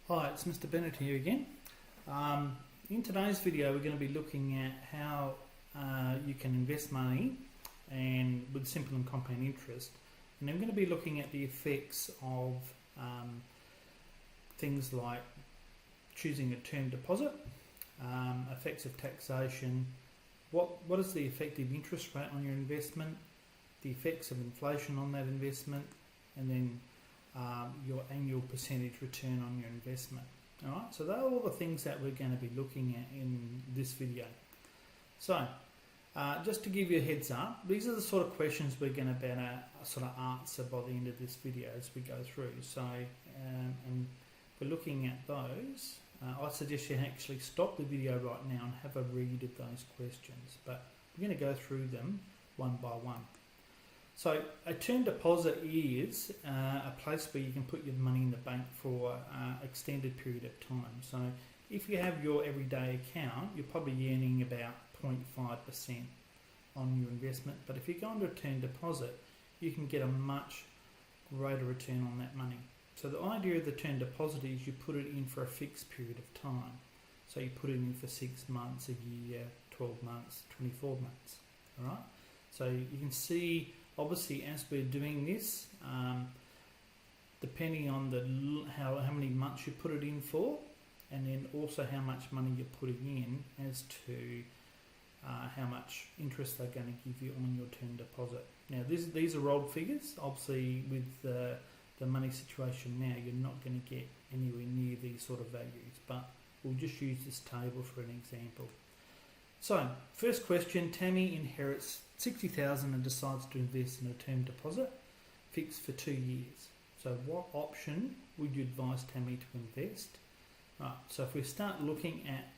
Hi, it's Mr. Bennett here again. In today's video we're going to be looking at how you can invest money and with simple and compound interest, and I'm going to be looking at the effects of things like choosing a term deposit, effects of taxation, what is the effective interest rate on your investment, the effects of inflation on that investment, and then your annual percentage return on your investment. Alright, so they're all the things that we're going to be looking at in this video. So, just to give you a heads up, these are the sort of questions we're going to better sort of answer by the end of this video as we go through. So, and we're looking at those. I suggest you actually stop the video right now and have a read of those questions, but we're going to go through them one by one. So a term deposit is a place where you can put your money in the bank for an extended period of time. So if you have your everyday account, you're probably earning about 0.5% on your investment. But if you go into a term deposit, you can get a much greater return on that money. So the idea of the term deposit is you put it in for a fixed period of time. So you put it in for 6 months, a year, 12 months, 24 months. All right. So you can see, obviously, as we're doing this, depending on how many months you put it in for, and then also how much money you're putting in as to how much interest they're going to give you on your term deposit. Now, these are old figures. Obviously, with the money situation now, you're not going to get anywhere near these sort of values, but we'll just use this table for an example. So, first question, Tammy inherits $60,000 and decides to invest in a term deposit fixed for 2 years. So what option would you advise Tammy to invest? Right, so if we start looking at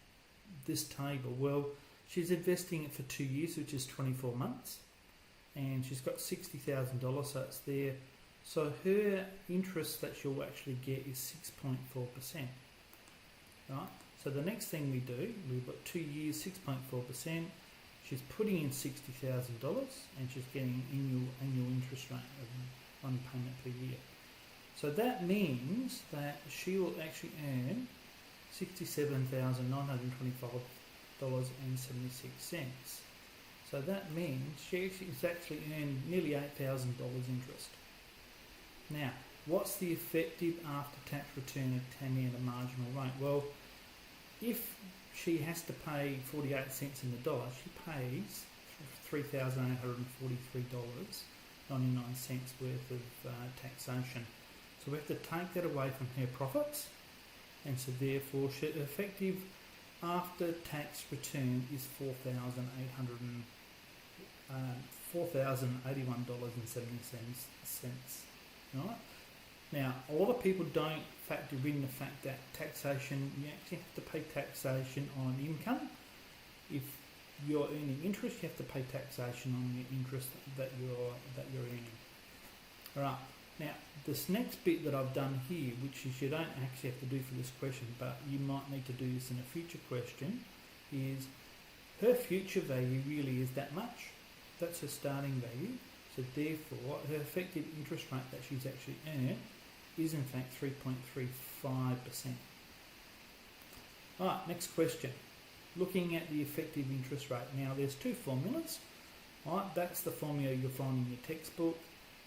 this table, well, she's investing it for 2 years, which is 24 months, and she's got $60,000, so it's there. So her interest that she'll actually get is 6.4%. Right? So the next thing we do, we've got 2 years, 6.4%. She's putting in $60,000 and she's getting annual interest rate of one payment per year. So that means that she will actually earn $67,925.76. So that means she's actually earned nearly $8,000 interest. Now, what's the effective after-tax return of Tammy at a marginal rate? Well, if she has to pay 48 cents in the dollar, she pays $3,843.99 worth of taxation. So we have to take that away from her profits, and so therefore her effective after-tax return is $4,081.77. Right? Now, a lot of people don't factor in the fact that taxation, you actually have to pay taxation on income. If you're earning interest, you have to pay taxation on the interest that you're earning. All right. Now, this next bit that I've done here, which is you don't actually have to do for this question, but you might need to do this in a future question, is her future value really is that much. That's her starting value. So therefore, her effective interest rate that she's actually earned is in fact 3.35%. Alright, next question. Looking at the effective interest rate. Now there's two formulas. Alright, that's the formula you'll find in your textbook.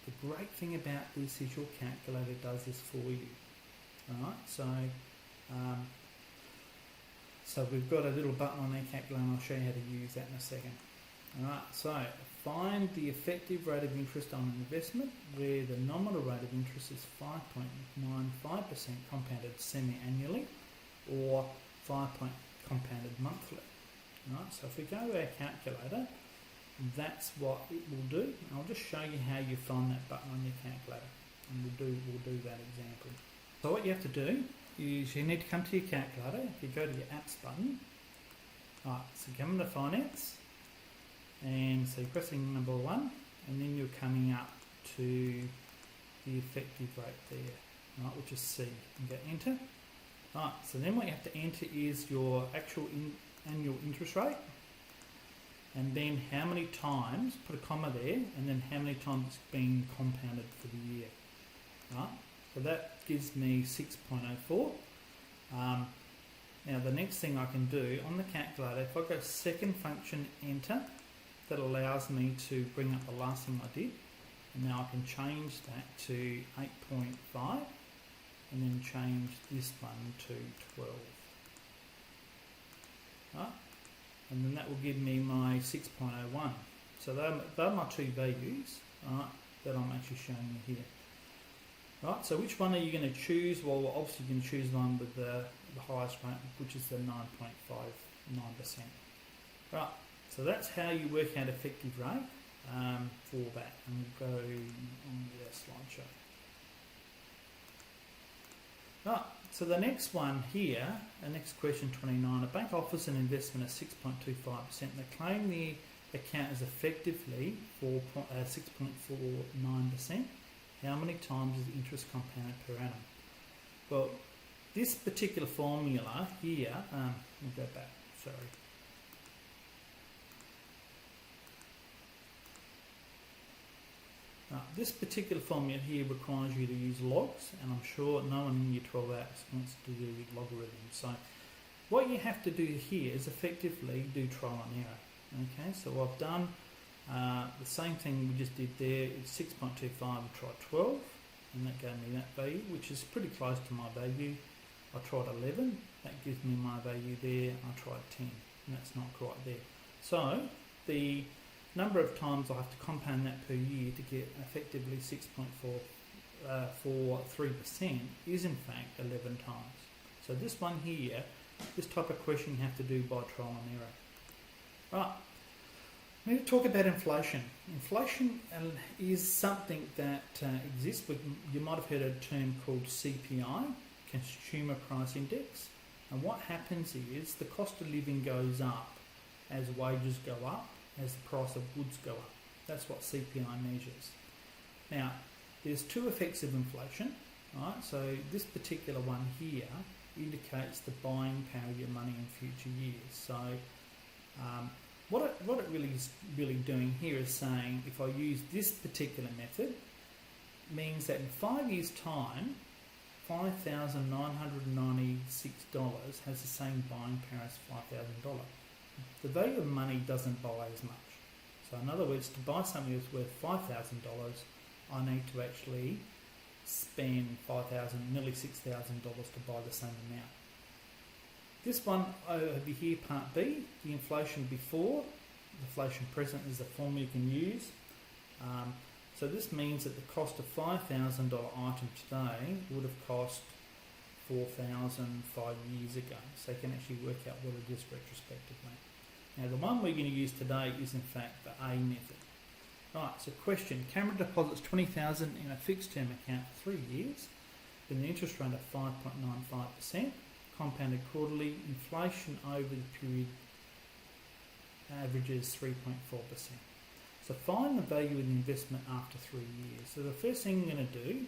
The great thing about this is your calculator does this for you. Alright, so we've got a little button on our calculator and I'll show you how to use that in a second. Alright, so find the effective rate of interest on an investment where the nominal rate of interest is 5.95% compounded semi-annually or 5% compounded monthly. Alright, so if we go to our calculator, that's what it will do. And I'll just show you how you find that button on your calculator, and we'll do that example. So what you have to do is you need to come to your calculator. If you go to your apps button, alright, so come to finance. And so you're pressing number 1, and then you're coming up to the effective rate there, right, which is C. You go enter. Right, so then what you have to enter is your actual annual interest rate, and then how many times, put a comma there, and then how many times it's been compounded for the year. Right, so that gives me 6.04. Now the next thing I can do on the calculator, if I go second function enter, that allows me to bring up the last thing I did. And now I can change that to 8.5 and then change this one to 12. Right? And then that will give me my 6.01. So they're my two values, right, that I'm actually showing you here. Right, so which one are you going to choose? Well, obviously you're going to choose one with the highest rate, which is the 9.59%. Right, so that's how you work out effective rate for that. And we'll go on with our slideshow. Right, so the next one here, the next question 29, a bank offers an investment at 6.25%. They claim the account is effectively 6.49%. How many times is interest compounded per annum? Well, this particular formula here, we'll go back, sorry. This particular formula here requires you to use logs, and I'm sure no one in your 12 hours wants to do logarithms. So what you have to do here is effectively do trial and error. Okay, so I've done the same thing we just did there. It's 6.25, I tried 12, and that gave me that value, which is pretty close to my value. I tried 11, that gives me my value there. I tried 10, and that's not quite there. So the number of times I have to compound that per year to get effectively 6.43% is in fact 11 times. So this one here, this type of question you have to do by trial and error. Right, I'm going to talk about inflation. Inflation is something that exists. You might have heard a term called CPI, Consumer Price Index. And what happens is the cost of living goes up as wages go up, as the price of goods go up. That's what CPI measures. Now, there's two effects of inflation, right? So this particular one here indicates the buying power of your money in future years. So what it really is doing here is saying if I use this particular method, means that in 5 years' time, $5,996 has the same buying power as $5,000. The value of money doesn't buy as much. So in other words, to buy something that's worth $5,000, I need to actually spend nearly $6,000 to buy the same amount. This one over here, part B, the inflation before, inflation present is the formula you can use. So this means that the cost of $5,000 item today would have cost $4,000 5 years ago. So you can actually work out what it is retrospectively. Now the one we're going to use today is in fact the A method. Right, so question, Cameron deposits $20,000 in a fixed term account for 3 years with an interest rate of 5.95%, compounded quarterly. Inflation over the period averages 3.4%. So find the value of the investment after 3 years. So the first thing we're going to do,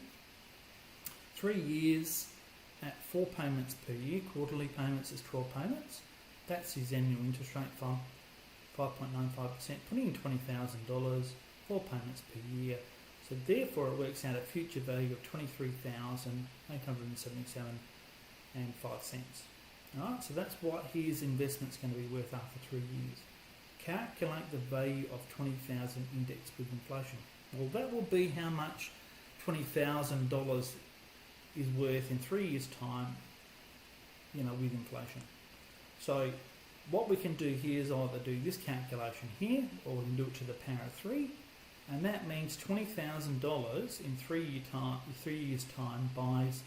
3 years at 4 payments per year, quarterly payments is 12 payments. That's his annual interest rate, 5.95%, putting in $20,000, 4 payments per year. So therefore it works out a future value of $23,877.05. Alright, so that's what his investment's going to be worth after 3 years. Calculate the value of $20,000 indexed with inflation. Well, that will be how much $20,000 is worth in 3 years' time, with inflation. So what we can do here is either do this calculation here, or we can do it to the power of 3, and that means $20,000 in 3 years' time buys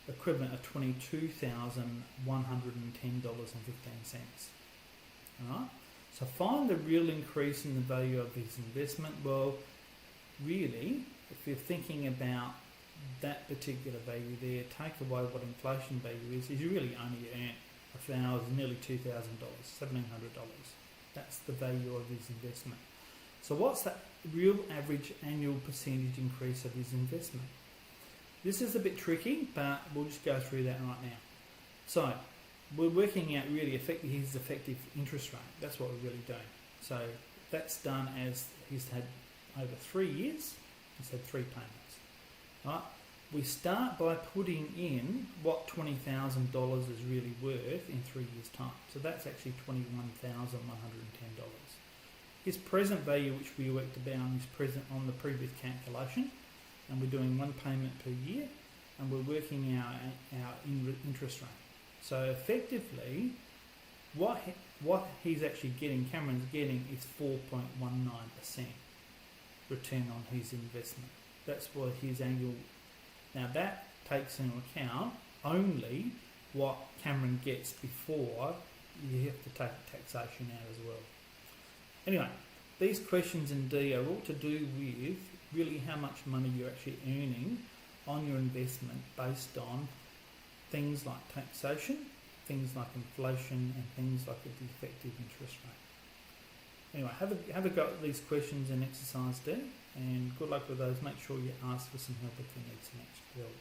equivalent of $22,110.15. Alright? So find the real increase in the value of his investment. Well, really, if you're thinking about that particular value there, take away what inflation value is, you really only earn nearly $2,000, $1,700. That's the value of his investment. So what's that real average annual percentage increase of his investment? This is a bit tricky, but we'll just go through that right now. So we're working out really his effective interest rate. That's what we're really doing. So that's done as he's had over 3 years. He's had 3 payments. Right? we start by putting in what $20,000 is really worth in 3 years' time. So that's actually $21,110. His present value, which we worked about, is present on the previous calculation, and we're doing one payment per year, and we're working out our interest rate. So effectively, what he's actually getting, Cameron's getting, is 4.19% return on his investment. That's what his annual. Now that takes into account only what Cameron gets before you have to take taxation out as well. Anyway, these questions in D are all to do with really how much money you're actually earning on your investment based on things like taxation, things like inflation, and things like the effective interest rate. Anyway, have a go at these questions in exercise D, and good luck with those. Make sure you ask for some help if you need some extra help.